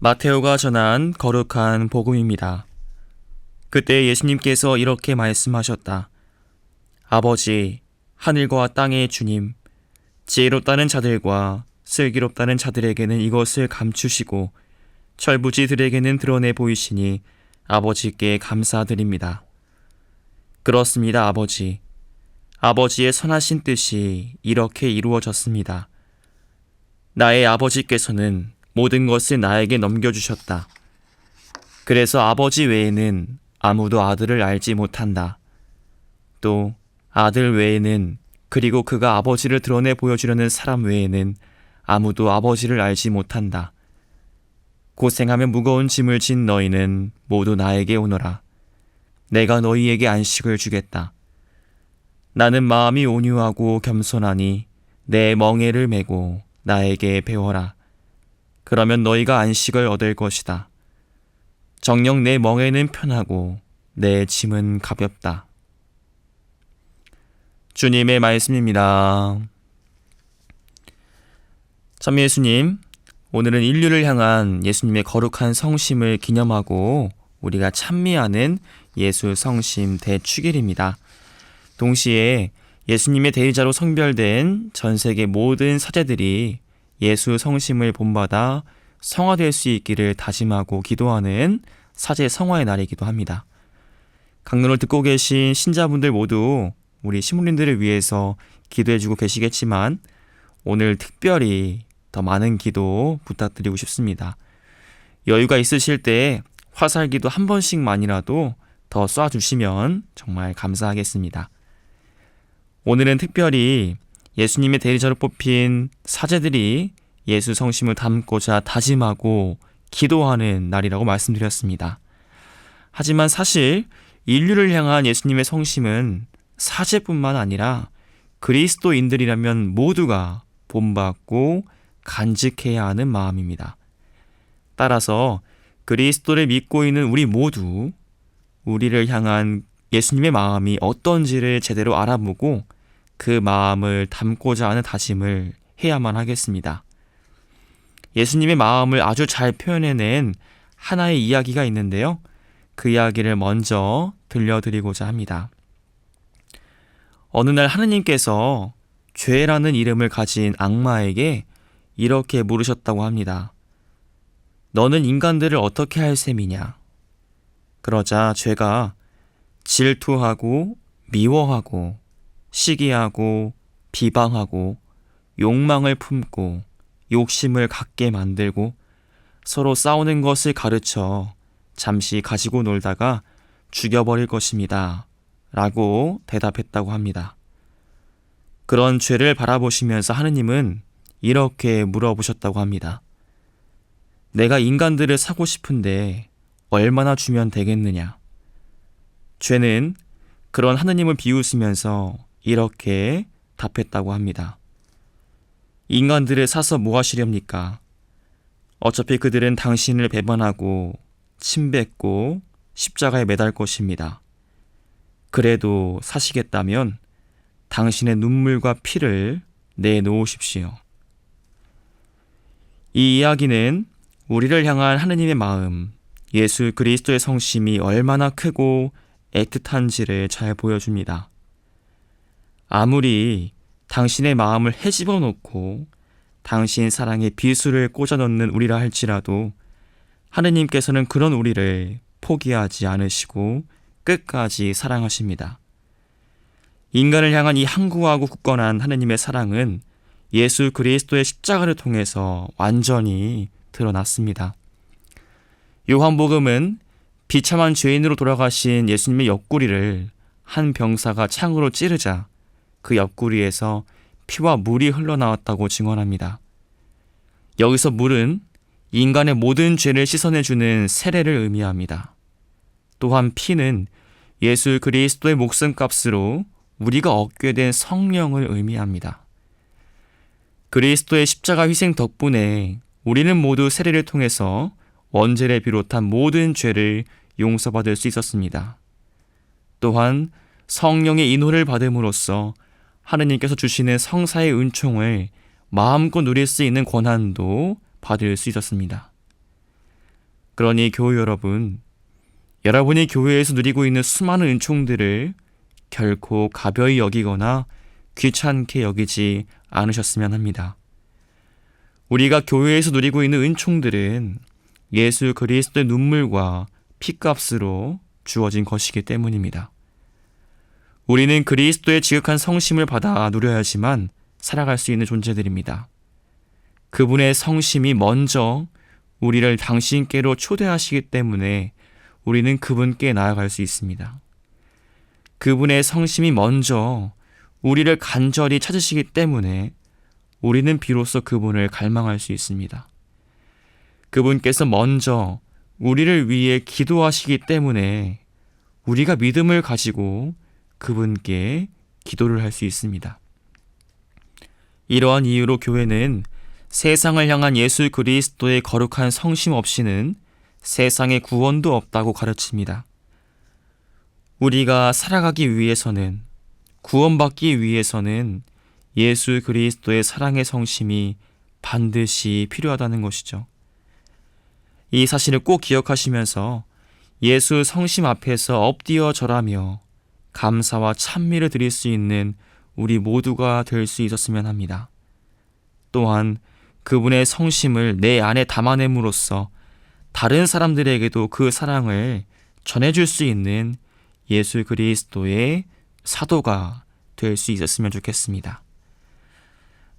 마테오가 전한 거룩한 복음입니다. 그때 예수님께서 이렇게 말씀하셨다. 아버지, 하늘과 땅의 주님, 지혜롭다는 자들과 슬기롭다는 자들에게는 이것을 감추시고 철부지들에게는 드러내 보이시니 아버지께 감사드립니다. 그렇습니다, 아버지. 아버지의 선하신 뜻이 이렇게 이루어졌습니다. 나의 아버지께서는 모든 것을 나에게 넘겨주셨다. 그래서 아버지 외에는 아무도 아들을 알지 못한다. 또 아들 외에는, 그리고 그가 아버지를 드러내 보여주려는 사람 외에는 아무도 아버지를 알지 못한다. 고생하며 무거운 짐을 진 너희는 모두 나에게 오너라. 내가 너희에게 안식을 주겠다. 나는 마음이 온유하고 겸손하니 내 멍에를 메고 나에게 배워라. 그러면 너희가 안식을 얻을 것이다. 정녕 내 멍에는 편하고 내 짐은 가볍다. 주님의 말씀입니다. 참 예수님, 오늘은 인류를 향한 예수님의 거룩한 성심을 기념하고 우리가 찬미하는 예수 성심 대축일입니다. 동시에 예수님의 대리자로 성별된 전 세계 모든 사제들이 예수 성심을 본받아 성화될 수 있기를 다짐하고 기도하는 사제 성화의 날이기도 합니다. 강론을 듣고 계신 신자분들 모두 우리 신부님들을 위해서 기도해주고 계시겠지만 오늘 특별히 더 많은 기도 부탁드리고 싶습니다. 여유가 있으실 때 화살기도 한 번씩만이라도 더 쏴주시면 정말 감사하겠습니다. 오늘은 특별히 예수님의 대리자로 뽑힌 사제들이 예수 성심을 담고자 다짐하고 기도하는 날이라고 말씀드렸습니다. 하지만 사실 인류를 향한 예수님의 성심은 사제뿐만 아니라 그리스도인들이라면 모두가 본받고 간직해야 하는 마음입니다. 따라서 그리스도를 믿고 있는 우리 모두 우리를 향한 예수님의 마음이 어떤지를 제대로 알아보고 그 마음을 담고자 하는 다짐을 해야만 하겠습니다. 예수님의 마음을 아주 잘 표현해낸 하나의 이야기가 있는데요. 그 이야기를 먼저 들려드리고자 합니다. 어느 날 하느님께서 죄라는 이름을 가진 악마에게 이렇게 물으셨다고 합니다. 너는 인간들을 어떻게 할 셈이냐? 그러자 죄가 질투하고 미워하고 시기하고 비방하고 욕망을 품고 욕심을 갖게 만들고 서로 싸우는 것을 가르쳐 잠시 가지고 놀다가 죽여버릴 것입니다. 라고 대답했다고 합니다. 그런 죄를 바라보시면서 하느님은 이렇게 물어보셨다고 합니다. 내가 인간들을 사고 싶은데 얼마나 주면 되겠느냐? 죄는 그런 하느님을 비웃으면서 이렇게 답했다고 합니다. 인간들을 사서 뭐 하시렵니까? 어차피 그들은 당신을 배반하고 침뱉고 십자가에 매달 것입니다. 그래도 사시겠다면 당신의 눈물과 피를 내놓으십시오. 이 이야기는 우리를 향한 하느님의 마음, 예수 그리스도의 성심이 얼마나 크고 애틋한지를 잘 보여줍니다. 아무리 당신의 마음을 헤집어 놓고 당신 사랑의 비수를 꽂아 넣는 우리라 할지라도 하느님께서는 그런 우리를 포기하지 않으시고 끝까지 사랑하십니다. 인간을 향한 이 항구하고 굳건한 하느님의 사랑은 예수 그리스도의 십자가를 통해서 완전히 드러났습니다. 요한복음은 비참한 죄인으로 돌아가신 예수님의 옆구리를 한 병사가 창으로 찌르자 그 옆구리에서 피와 물이 흘러나왔다고 증언합니다. 여기서 물은 인간의 모든 죄를 씻어내주는 세례를 의미합니다. 또한 피는 예수 그리스도의 목숨값으로 우리가 얻게 된 성령을 의미합니다. 그리스도의 십자가 희생 덕분에 우리는 모두 세례를 통해서 원죄를 비롯한 모든 죄를 용서받을 수 있었습니다. 또한 성령의 인호를 받음으로써 하느님께서 주시는 성사의 은총을 마음껏 누릴 수 있는 권한도 받을 수 있었습니다. 그러니 교우 여러분, 여러분이 교회에서 누리고 있는 수많은 은총들을 결코 가벼이 여기거나 귀찮게 여기지 않으셨으면 합니다. 우리가 교회에서 누리고 있는 은총들은 예수 그리스도의 눈물과 피값으로 주어진 것이기 때문입니다. 우리는 그리스도의 지극한 성심을 받아 누려야지만 살아갈 수 있는 존재들입니다. 그분의 성심이 먼저 우리를 당신께로 초대하시기 때문에 우리는 그분께 나아갈 수 있습니다. 그분의 성심이 먼저 우리를 간절히 찾으시기 때문에 우리는 비로소 그분을 갈망할 수 있습니다. 그분께서 먼저 우리를 위해 기도하시기 때문에 우리가 믿음을 가지고 그분께 기도를 할 수 있습니다. 이러한 이유로 교회는 세상을 향한 예수 그리스도의 거룩한 성심 없이는 세상에 구원도 없다고 가르칩니다. 우리가 살아가기 위해서는, 구원받기 위해서는 예수 그리스도의 사랑의 성심이 반드시 필요하다는 것이죠. 이 사실을 꼭 기억하시면서 예수 성심 앞에서 엎드려 절하며 감사와 찬미를 드릴 수 있는 우리 모두가 될 수 있었으면 합니다. 또한 그분의 성심을 내 안에 담아냄으로써 다른 사람들에게도 그 사랑을 전해줄 수 있는 예수 그리스도의 사도가 될 수 있었으면 좋겠습니다.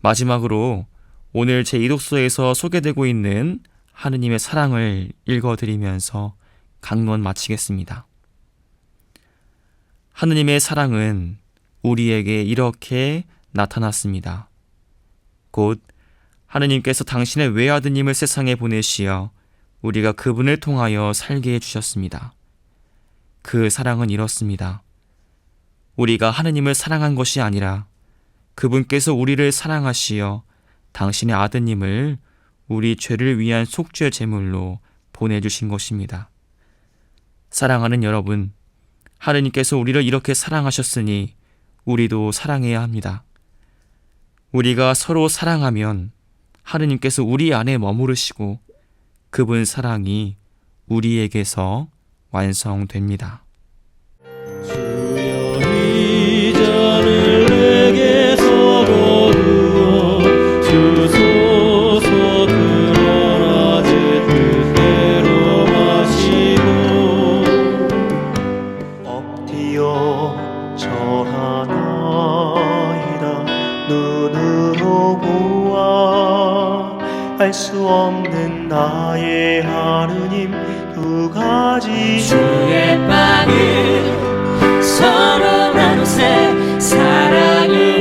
마지막으로 오늘 제2독서에서 소개되고 있는 하느님의 사랑을 읽어드리면서 강론 마치겠습니다. 하느님의 사랑은 우리에게 이렇게 나타났습니다. 곧 하느님께서 당신의 외아드님을 세상에 보내시어 우리가 그분을 통하여 살게 해주셨습니다. 그 사랑은 이렇습니다. 우리가 하느님을 사랑한 것이 아니라 그분께서 우리를 사랑하시어 당신의 아드님을 우리 죄를 위한 속죄 제물로 보내주신 것입니다. 사랑하는 여러분, 하느님께서 우리를 이렇게 사랑하셨으니 우리도 사랑해야 합니다. 우리가 서로 사랑하면 하느님께서 우리 안에 머무르시고 그분 사랑이 우리에게서 완성됩니다. 주여 이 잔을 내게서 거두어 주소서. 드러나듯 뜻대로 마시고 엎드려 절하나이다. 눈으로 보아 알 수 없는 나의 하느님 두 가지 주의 빵을 서로 나누세. 사랑을